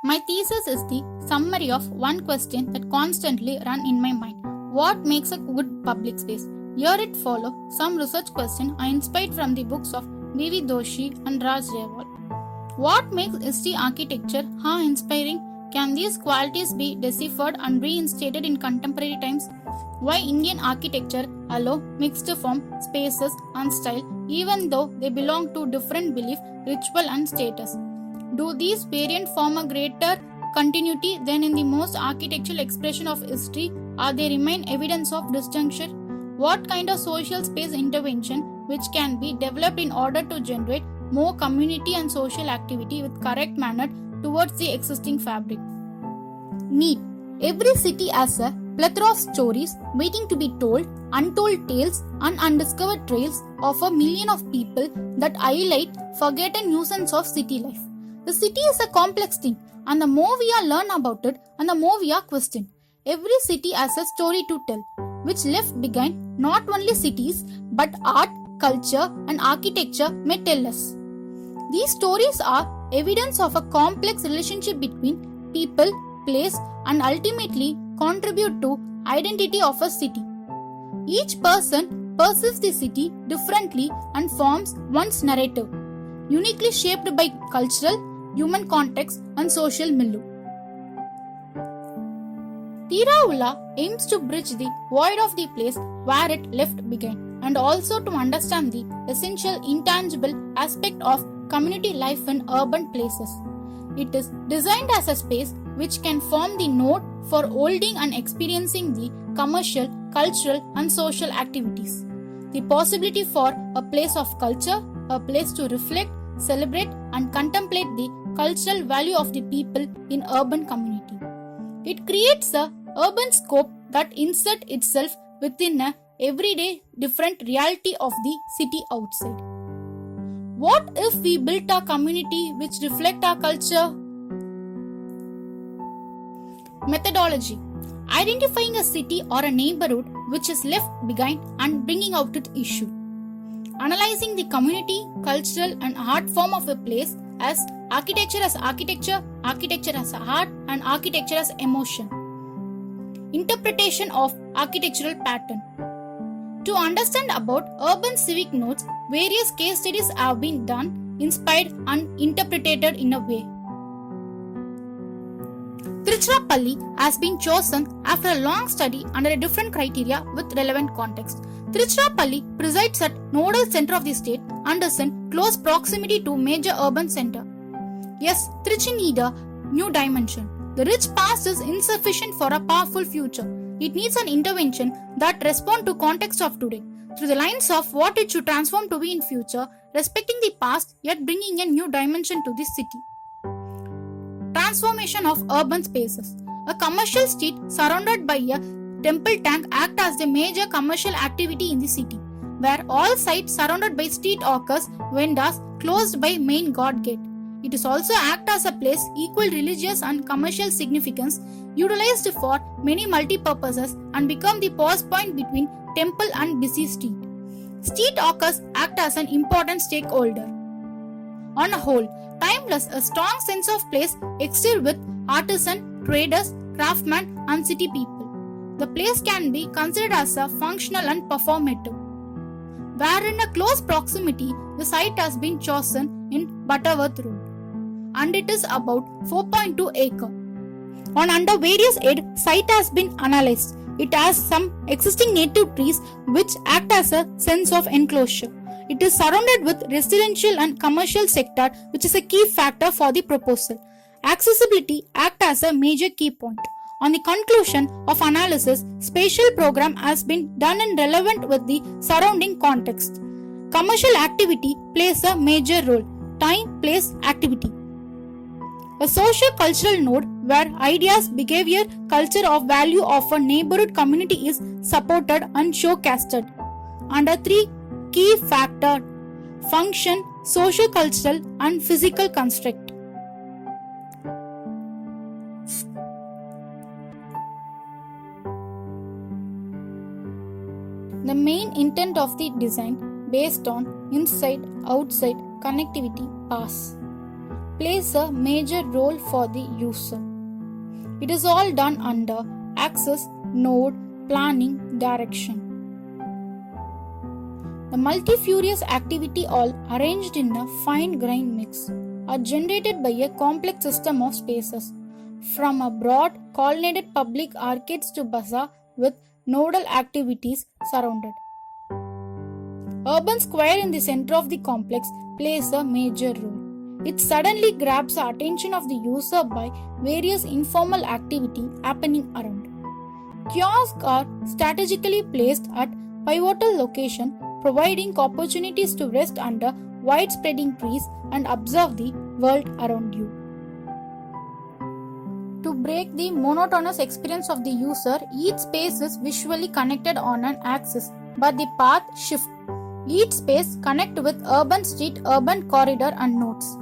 My thesis is the summary of one question that constantly run in my mind. What makes a good public space? Here it follow some research question I inspired from the books of B.V. Doshi and Raj Rewal. What makes history architecture? How inspiring can these qualities be deciphered and reinstated in contemporary times? Why Indian architecture allow mixed form, spaces and style even though they belong to different belief, ritual and status? Do these variants form a greater continuity than in the most architectural expression of history, or they remain evidence of disjunction? What kind of social space intervention which can be developed in order to generate more community and social activity with correct manner towards the existing fabric? Need. Every city has a plethora of stories waiting to be told, untold tales and undiscovered trails of a million of people that highlight forgotten nuisance of city life. The city is a complex thing, and the more we are learn about it, and the more we are questioned. Every city has a story to tell, which left behind not only cities, but art, culture, and architecture may tell us. These stories are evidence of a complex relationship between people, place, and ultimately contribute to identity of a city. Each person perceives the city differently and forms one's narrative, uniquely shaped by cultural, human context, and social milieu. Tiravula aims to bridge the void of the place where it left behind, and also to understand the essential intangible aspect of community life in urban places. It is designed as a space which can form the node for holding and experiencing the commercial, cultural, and social activities. The possibility for a place of culture, a place to reflect, celebrate, and contemplate the cultural value of the people in urban community. It creates a urban scope that inserts itself within a everyday different reality of the city outside. What if we built a community which reflect our culture? Methodology. Identifying a city or a neighborhood which is left behind and bringing out its issue. Analyzing the community, cultural and art form of a place as architecture as architecture, architecture as art and architecture as emotion. Interpretation of architectural pattern. To understand about urban civic nodes, various case studies have been done, inspired and interpreted in a way. Tiruchirappalli has been chosen after a long study under a different criteria with relevant context. Tiruchirappalli presides at nodal center of the state and is in close proximity to major urban center. Yes, Trichy needs a new dimension. The rich past is insufficient for a powerful future. It needs an intervention that responds to context of today, through the lines of what it should transform to be in future, respecting the past yet bringing a new dimension to this city. Transformation of urban spaces. A commercial street surrounded by a temple tank acts as the major commercial activity in the city, where all sites surrounded by street hawkers, vendors, closed by main god gate. It is also act as a place equal religious and commercial significance, utilized for many multi-purposes and become the pause point between temple and busy street. Street hawkers act as an important stakeholder. On a whole, timeless, a strong sense of place exists with artisan, traders, craftsmen and city people. The place can be considered as a functional and performative. Where in a close proximity, the site has been chosen in Butterworth Road, and it is about 4.2 acres. On under various head, site has been analyzed. It has some existing native trees which act as a sense of enclosure. It is surrounded with residential and commercial sector, which is a key factor for the proposal. Accessibility acts as a major key point. On the conclusion of analysis, spatial program has been done and relevant with the surrounding context. Commercial activity plays a major role. Time, place, activity. A socio-cultural node where ideas, behavior, culture of value of a neighborhood community is supported and showcased. Under three key factors: function, socio-cultural and physical construct. The main intent of the design based on inside-outside connectivity pass. plays a major role for the user. It is all done under access, node, planning, direction. The multifarious activity all arranged in a fine-grained mix are generated by a complex system of spaces, from a broad coordinated public arcades to bazaar with nodal activities surrounded. Urban square in the center of the complex plays a major role. It suddenly grabs the attention of the user by various informal activity happening around. Kiosks are strategically placed at pivotal locations, providing opportunities to rest under wide-spreading trees and observe the world around you. To break the monotonous experience of the user, each space is visually connected on an axis, but the path shifts. Each space connects with urban street, urban corridor and nodes.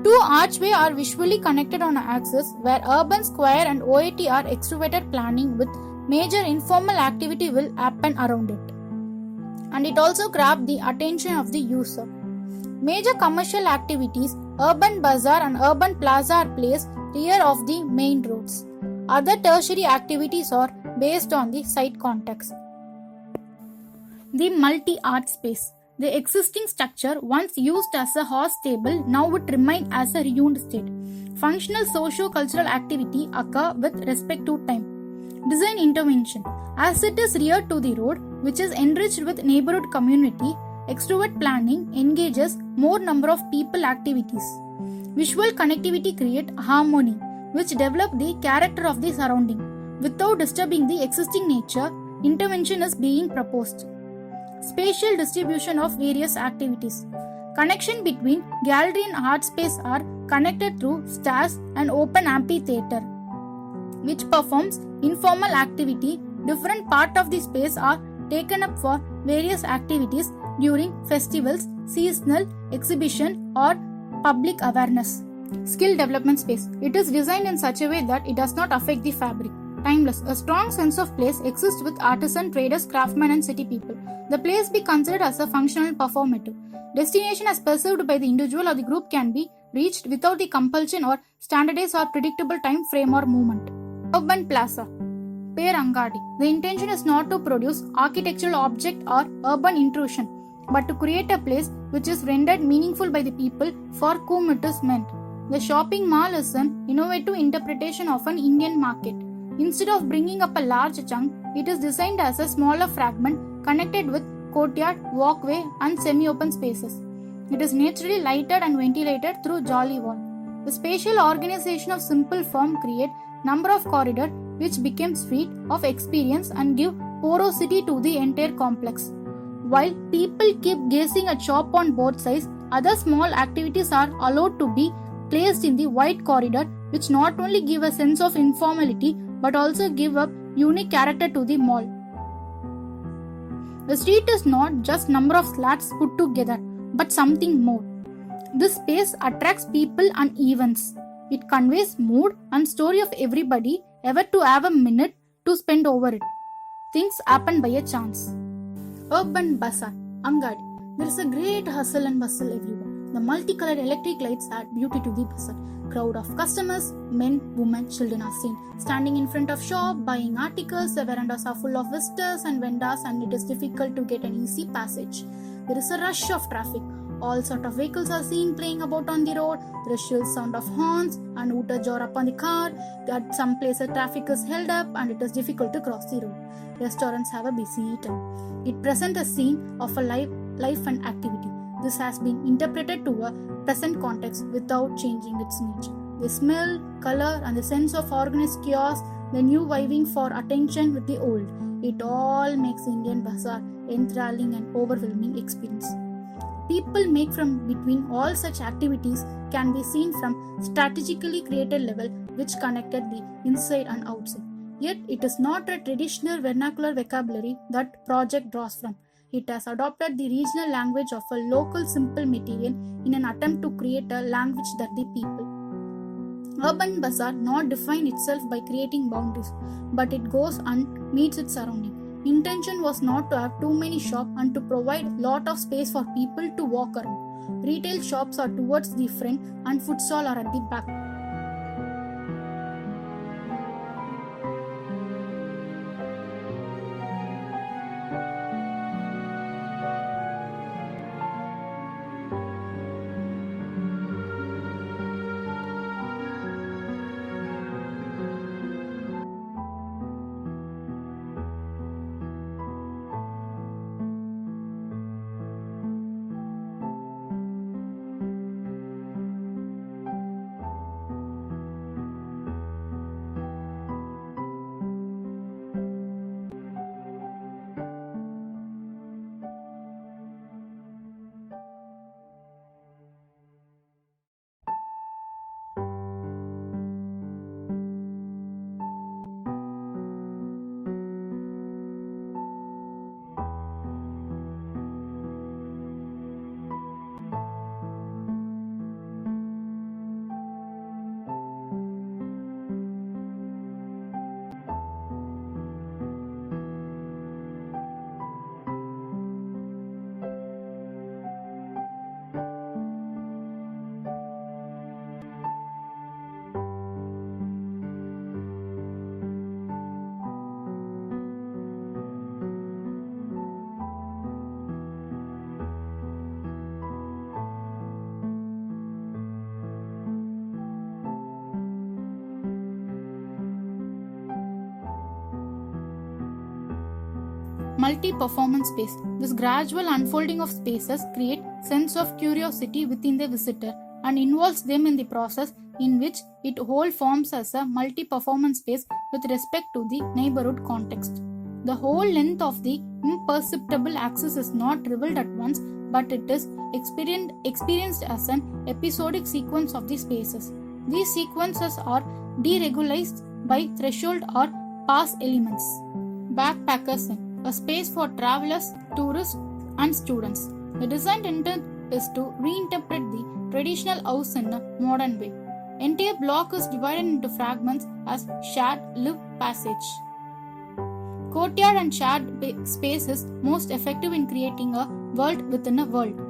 Two archways are visually connected on an axis where urban square and OAT are extroverted planning with major informal activity will happen around it. And it also grabs the attention of the user. Major commercial activities, urban bazaar and urban plaza are placed rear of the main roads. Other tertiary activities are based on the site context. The multi-art space. The existing structure, once used as a horse stable, now would remain as a ruined state. Functional socio-cultural activity occur with respect to time. Design intervention. As it is rear to the road, which is enriched with neighborhood community, extrovert planning engages more number of people activities. Visual connectivity create harmony, which develop the character of the surrounding. Without disturbing the existing nature, intervention is being proposed. Spatial distribution of various activities. Connection between gallery and art space are connected through stairs and open amphitheater, which performs informal activity. Different parts of the space are taken up for various activities during festivals, seasonal exhibition or public awareness. Skill development space. It is designed in such a way that it does not affect the fabric. Timeless. A strong sense of place exists with artisan, traders, craftsmen and city people. The place be considered as a functional performative. Destination as perceived by the individual or the group can be reached without the compulsion or standardized or predictable time frame or movement. Urban plaza. Per Angadi. The intention is not to produce architectural object or urban intrusion, but to create a place which is rendered meaningful by the people for whom it is meant. The shopping mall is an innovative interpretation of an Indian market. Instead of bringing up a large chunk, it is designed as a smaller fragment connected with courtyard, walkway and semi-open spaces. It is naturally lighted and ventilated through jolly wall. The spatial organization of simple form create number of corridors which became street of experience and give porosity to the entire complex. While people keep gazing at shop on both sides, other small activities are allowed to be placed in the wide corridor, which not only give a sense of informality but also give a unique character to the mall. The street is not just number of slats put together, but something more. This space attracts people and events. It conveys mood and story of everybody ever to have a minute to spend over it. Things happen by a chance. Urban bazaar, Angadi. There is a great hustle and bustle everywhere. The multicolored electric lights add beauty to the bazaar. Crowd of customers, men, women, children are seen standing in front of shop, buying articles. The verandas are full of visitors and vendors and it is difficult to get an easy passage. There is a rush of traffic. All sort of vehicles are seen playing about on the road. There is shrill sound of horns and hooter jar up on the car. At some places traffic is held up and it is difficult to cross the road. Restaurants have a busy time. It presents a scene of a life and activity. This has been interpreted to a present context without changing its nature. The smell, color and the sense of organized chaos, the new vying for attention with the old, it all makes Indian bazaar enthralling and overwhelming experience. People make from between all such activities can be seen from strategically created level which connected the inside and outside. Yet it is not a traditional vernacular vocabulary that project draws from. It has adopted the regional language of a local simple material in an attempt to create a language that the people. Urban bazaar not define itself by creating boundaries, but it goes and meets its surrounding. Intention was not to have too many shops and to provide lot of space for people to walk around. Retail shops are towards the front and food stall are at the back. Multi-performance space. This gradual unfolding of spaces create sense of curiosity within the visitor and involves them in the process in which it whole forms as a multi-performance space with respect to the neighborhood context. The whole length of the imperceptible axis is not revealed at once, but it is experienced as an episodic sequence of the spaces. These sequences are deregularized by threshold or pass elements. Backpackers Inn, a space for travelers, tourists, and students. The design intent is to reinterpret the traditional house in a modern way. Entire block is divided into fragments as shared live passage. Courtyard and shared space is most effective in creating a world within a world.